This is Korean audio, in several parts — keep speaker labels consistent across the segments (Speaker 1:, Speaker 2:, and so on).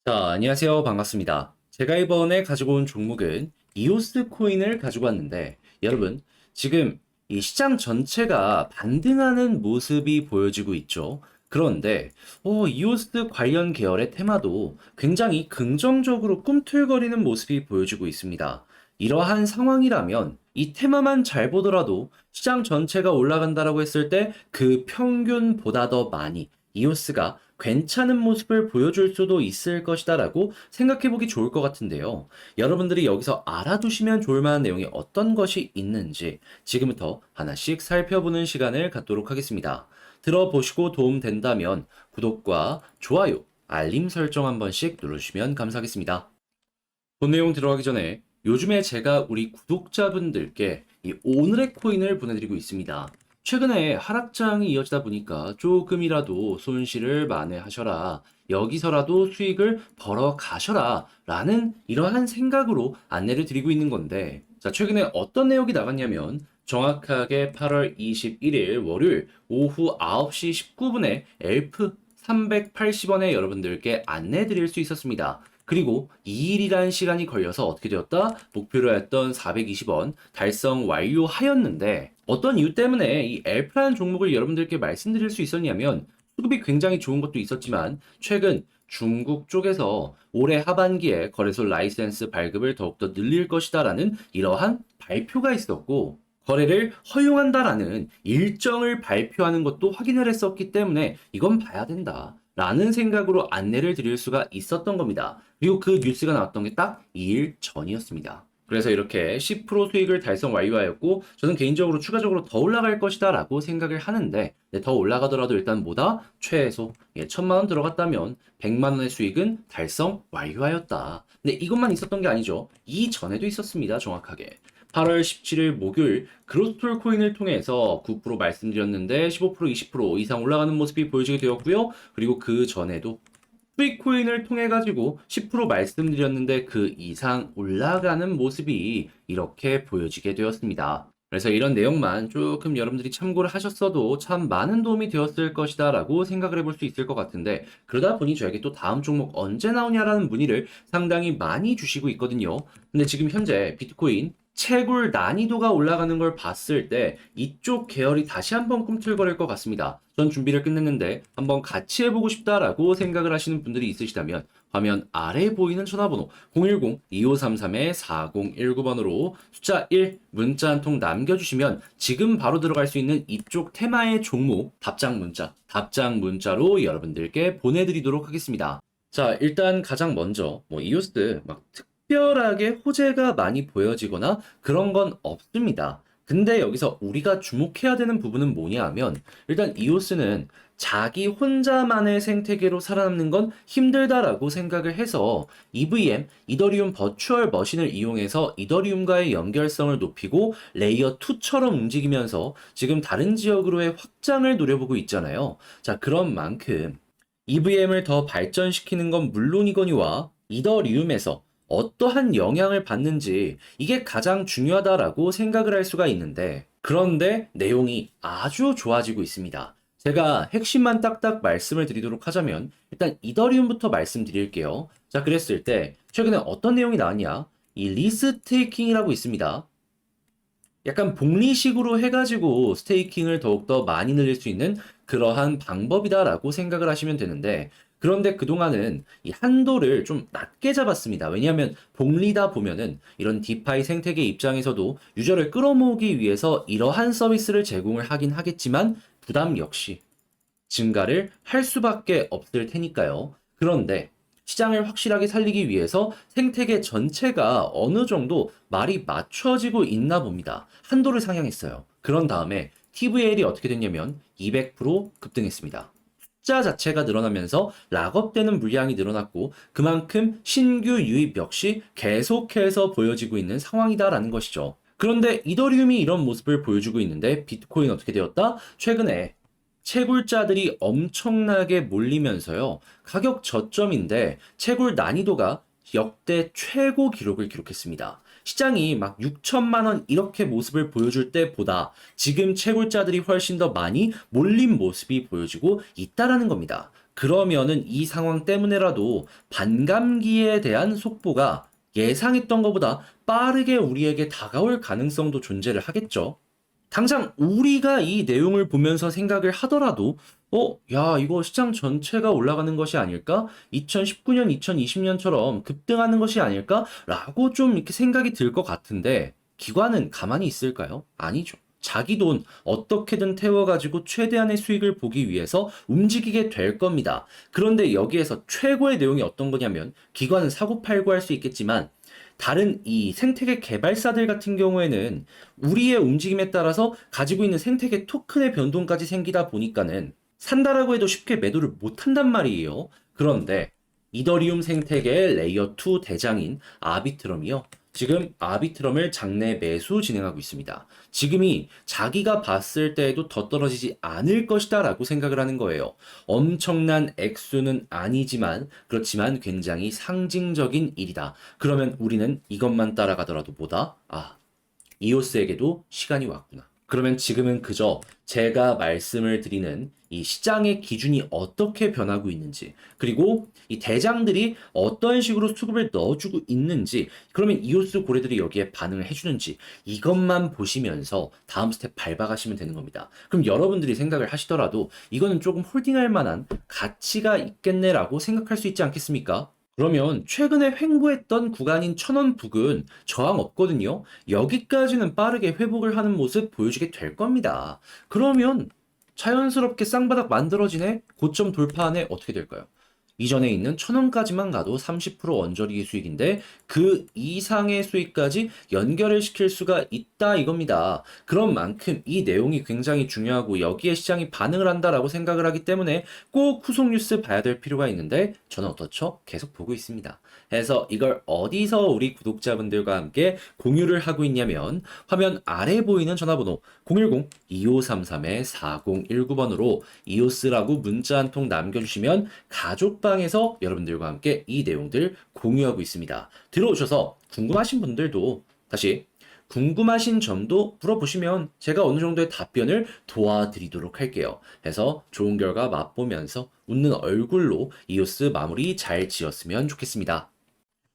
Speaker 1: 자, 안녕하세요. 반갑습니다. 제가 이번에 가지고 온 종목은 이오스 코인을 가지고 왔는데, 여러분, 지금 이 시장 전체가 반등하는 모습이 보여지고 있죠. 그런데, 이오스 관련 계열의 테마도 굉장히 긍정적으로 꿈틀거리는 모습이 보여지고 있습니다. 이러한 상황이라면 이 테마만 잘 보더라도 시장 전체가 올라간다라고 했을 때 그 평균보다 더 많이 이오스가 괜찮은 모습을 보여줄 수도 있을 것이다라고 생각해 보기 좋을 것 같은데요. 여러분들이 여기서 알아두시면 좋을 만한 내용이 어떤 것이 있는지 지금부터 하나씩 살펴보는 시간을 갖도록 하겠습니다. 들어보시고 도움된다면 구독과 좋아요, 알림 설정 한 번씩 눌러주시면 감사하겠습니다. 본 내용 들어가기 전에 요즘에 제가 우리 구독자분들께 이 오늘의 코인을 보내드리고 있습니다. 최근에 하락장이 이어지다 보니까 조금이라도 손실을 만회하셔라. 여기서라도 수익을 벌어 가셔라. 라는 이러한 생각으로 안내를 드리고 있는 건데, 자, 최근에 어떤 내용이 나갔냐면, 정확하게 8월 21일 월요일 오후 9시 19분에 엘프 380원에 여러분들께 안내 드릴 수 있었습니다. 그리고 2일이라는 시간이 걸려서 어떻게 되었다? 목표로 했던 420원 달성 완료하였는데 어떤 이유 때문에 이 엘프라는 종목을 여러분들께 말씀드릴 수 있었냐면 수급이 굉장히 좋은 것도 있었지만 최근 중국 쪽에서 올해 하반기에 거래소 라이센스 발급을 더욱더 늘릴 것이다라는 이러한 발표가 있었고 거래를 허용한다라는 일정을 발표하는 것도 확인을 했었기 때문에 이건 봐야 된다. 라는 생각으로 안내를 드릴 수가 있었던 겁니다. 그리고 그 뉴스가 나왔던 게 딱 2일 전이었습니다. 그래서 이렇게 10% 수익을 달성 완료하였고 저는 개인적으로 추가적으로 더 올라갈 것이다 라고 생각을 하는데 더 올라가더라도 일단 뭐다? 최소 1,000만 원 들어갔다면 100만 원의 수익은 달성 완료하였다. 근데 이것만 있었던 게 아니죠. 이전에도 있었습니다. 정확하게. 8월 17일 목요일 그로스톨 코인을 통해서 9% 말씀드렸는데 15% 20% 이상 올라가는 모습이 보여지게 되었고요. 그리고 그 전에도 수익 코인을 통해 가지고 10% 말씀드렸는데 그 이상 올라가는 모습이 이렇게 보여지게 되었습니다. 그래서 이런 내용만 조금 여러분들이 참고를 하셨어도 참 많은 도움이 되었을 것이다 라고 생각을 해볼 수 있을 것 같은데 그러다 보니 저에게 또 다음 종목 언제 나오냐라는 문의를 상당히 많이 주시고 있거든요. 근데 지금 현재 비트코인 채굴 난이도가 올라가는 걸 봤을 때 이쪽 계열이 다시 한번 꿈틀거릴 것 같습니다. 전 준비를 끝냈는데 한번 같이 해보고 싶다라고 생각을 하시는 분들이 있으시다면 화면 아래에 보이는 전화번호 010-2533-4019번으로 숫자 1 문자 한 통 남겨주시면 지금 바로 들어갈 수 있는 이쪽 테마의 종목 답장 문자로 여러분들께 보내드리도록 하겠습니다. 자, 일단 가장 먼저 이오스 막 특별하게 호재가 많이 보여지거나 그런 건 없습니다. 근데 여기서 우리가 주목해야 되는 부분은 뭐냐 하면 일단 이오스는 자기 혼자만의 생태계로 살아남는 건 힘들다라고 생각을 해서 EVM, 이더리움 버추얼 머신을 이용해서 이더리움과의 연결성을 높이고 레이어 2처럼 움직이면서 지금 다른 지역으로의 확장을 노려보고 있잖아요. 자, 그런 만큼 EVM을 더 발전시키는 건 물론이거니와 이더리움에서 어떠한 영향을 받는지 이게 가장 중요하다라고 생각을 할 수가 있는데 그런데 내용이 아주 좋아지고 있습니다. 제가 핵심만 딱딱 말씀을 드리도록 하자면 일단 이더리움부터 말씀드릴게요. 자, 그랬을 때 최근에 어떤 내용이 나왔냐? 이 리스테이킹이라고 있습니다. 약간 복리식으로 해가지고 스테이킹을 더욱더 많이 늘릴 수 있는 그러한 방법이다라고 생각을 하시면 되는데, 그런데 그동안은 이 한도를 좀 낮게 잡았습니다. 왜냐하면 복리다 보면은 이런 디파이 생태계 입장에서도 유저를 끌어모으기 위해서 이러한 서비스를 제공을 하긴 하겠지만 부담 역시 증가를 할 수밖에 없을 테니까요. 그런데 시장을 확실하게 살리기 위해서 생태계 전체가 어느 정도 말이 맞춰지고 있나 봅니다. 한도를 상향했어요. 그런 다음에 TVL이 어떻게 됐냐면 200% 급등했습니다. 숫자 자체가 늘어나면서 락업되는 물량이 늘어났고 그만큼 신규 유입 역시 계속해서 보여지고 있는 상황이다라는 것이죠. 그런데 이더리움이 이런 모습을 보여주고 있는데 비트코인 어떻게 되었다? 최근에 채굴자들이 엄청나게 몰리면서요. 가격 저점인데 채굴 난이도가 역대 최고 기록을 기록했습니다. 시장이 막 6천만 원 이렇게 모습을 보여줄 때보다 지금 채굴자들이 훨씬 더 많이 몰린 모습이 보여지고 있다라는 겁니다. 그러면은 이 상황 때문에라도 반감기에 대한 속보가 예상했던 것보다 빠르게 우리에게 다가올 가능성도 존재를 하겠죠. 당장 우리가 이 내용을 보면서 생각을 하더라도, 야, 이거 시장 전체가 올라가는 것이 아닐까? 2019년, 2020년처럼 급등하는 것이 아닐까? 라고 좀 이렇게 생각이 들 것 같은데, 기관은 가만히 있을까요? 아니죠. 자기 돈 어떻게든 태워가지고 최대한의 수익을 보기 위해서 움직이게 될 겁니다. 그런데 여기에서 최고의 내용이 어떤 거냐면, 기관은 사고팔고 할 수 있겠지만, 다른 이 생태계 개발사들 같은 경우에는 우리의 움직임에 따라서 가지고 있는 생태계 토큰의 변동까지 생기다 보니까는 산다라고 해도 쉽게 매도를 못 한단 말이에요. 그런데 이더리움 생태계의 레이어 2 대장인 아비트럼이요. 지금 아비트럼을 장내 매수 진행하고 있습니다. 지금이 자기가 봤을 때에도 더 떨어지지 않을 것이다 라고 생각을 하는 거예요. 엄청난 액수는 아니지만 그렇지만 굉장히 상징적인 일이다. 그러면 우리는 이것만 따라가더라도 뭐다? 이오스에게도 시간이 왔구나. 그러면 지금은 그저 제가 말씀을 드리는 이 시장의 기준이 어떻게 변하고 있는지, 그리고 이 대장들이 어떤 식으로 수급을 넣어주고 있는지, 그러면 이오스 고래들이 여기에 반응을 해주는지, 이것만 보시면서 다음 스텝 밟아가시면 되는 겁니다. 그럼 여러분들이 생각을 하시더라도 이거는 조금 홀딩할 만한 가치가 있겠네라고 생각할 수 있지 않겠습니까? 그러면 최근에 횡보했던 구간인 1000원 북은 저항 없거든요. 여기까지는 빠르게 회복을 하는 모습 보여주게 될 겁니다. 그러면 자연스럽게 쌍바닥 만들어지네? 고점 돌파하네? 어떻게 될까요? 이전에 있는 1000원까지만 가도 30% 언저리 수익인데 그 이상의 수익까지 연결을 시킬 수가 있다 이겁니다. 그런 만큼 이 내용이 굉장히 중요하고 여기에 시장이 반응을 한다라고 생각을 하기 때문에 꼭 후속 뉴스 봐야 될 필요가 있는데 저는 어떻죠? 계속 보고 있습니다. 해서 이걸 어디서 우리 구독자분들과 함께 공유를 하고 있냐면 화면 아래 보이는 전화번호 010-2533-4019번으로 이오스라고 문자 한 통 남겨주시면 가족방에서 여러분들과 함께 이 내용들 공유하고 있습니다. 들어오셔서 궁금하신 분들도 다시 궁금하신 점도 물어보시면 제가 어느 정도의 답변을 도와드리도록 할게요. 해서 좋은 결과 맛보면서 웃는 얼굴로 이오스 마무리 잘 지었으면 좋겠습니다.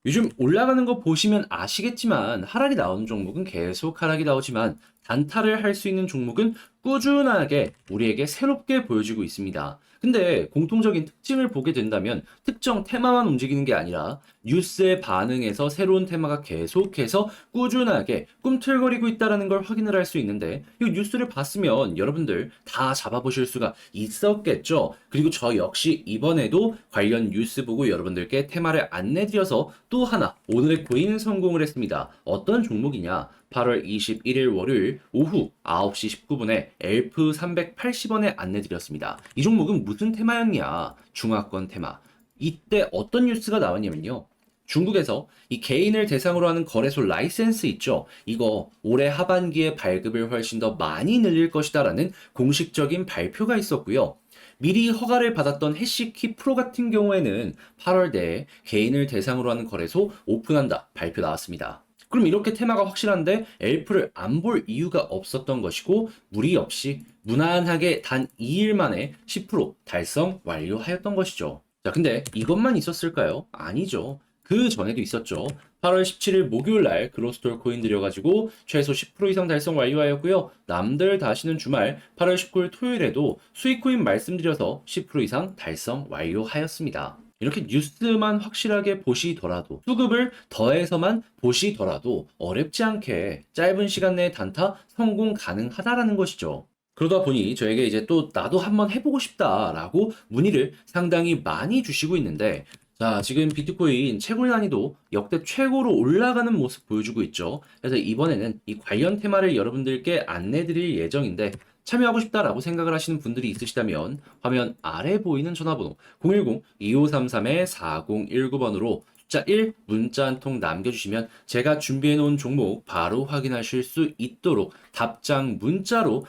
Speaker 1: 요즘 올라가는 거 보시면 아시겠지만 하락이 나오는 종목은 계속 하락이 나오지만 단타를 할 수 있는 종목은 꾸준하게 우리에게 새롭게 보여지고 있습니다. 근데 공통적인 특징을 보게 된다면 특정 테마만 움직이는 게 아니라 뉴스에 반응해서 새로운 테마가 계속해서 꾸준하게 꿈틀거리고 있다는 걸 확인을 할 수 있는데 이 뉴스를 봤으면 여러분들 다 잡아보실 수가 있었겠죠. 그리고 저 역시 이번에도 관련 뉴스 보고 여러분들께 테마를 안내드려서 또 하나 오늘의 코인 성공을 했습니다. 어떤 종목이냐? 8월 21일 월요일 오후 9시 19분에 엘프 380원에 안내드렸습니다. 이 종목은 무슨 테마였냐? 중화권 테마. 이때 어떤 뉴스가 나왔냐면요. 중국에서 이 개인을 대상으로 하는 거래소 라이센스 있죠? 이거 올해 하반기에 발급을 훨씬 더 많이 늘릴 것이다라는 공식적인 발표가 있었고요. 미리 허가를 받았던 해시키 프로 같은 경우에는 8월 내에 개인을 대상으로 하는 거래소 오픈한다 발표 나왔습니다. 그럼 이렇게 테마가 확실한데 엘프를 안 볼 이유가 없었던 것이고 무리 없이 무난하게 단 2일 만에 10% 달성 완료하였던 것이죠. 자, 근데 이것만 있었을까요? 아니죠. 그 전에도 있었죠. 8월 17일 목요일 날 그로스톨 코인 들여가지고 최소 10% 이상 달성 완료하였고요. 남들 다시는 주말 8월 19일 토요일에도 수익 코인 말씀드려서 10% 이상 달성 완료하였습니다. 이렇게 뉴스만 확실하게 보시더라도 수급을 더해서만 보시더라도 어렵지 않게 짧은 시간 내에 단타 성공 가능하다라는 것이죠. 그러다 보니 저에게 이제 또 나도 한번 해보고 싶다라고 문의를 상당히 많이 주시고 있는데 자, 지금 비트코인 채굴 난이도 역대 최고로 올라가는 모습 보여주고 있죠. 그래서 이번에는 이 관련 테마를 여러분들께 안내드릴 예정인데 참여하고 싶다라고 생각을 하시는 분들이 있으시다면 화면 아래 보이는 전화번호 010-2533-4019번으로 숫자 1 문자 한 통 남겨주시면 제가 준비해 놓은 종목 바로 확인하실 수 있도록 답장 문자로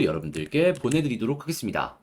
Speaker 1: 여러분들께 보내드리도록 하겠습니다.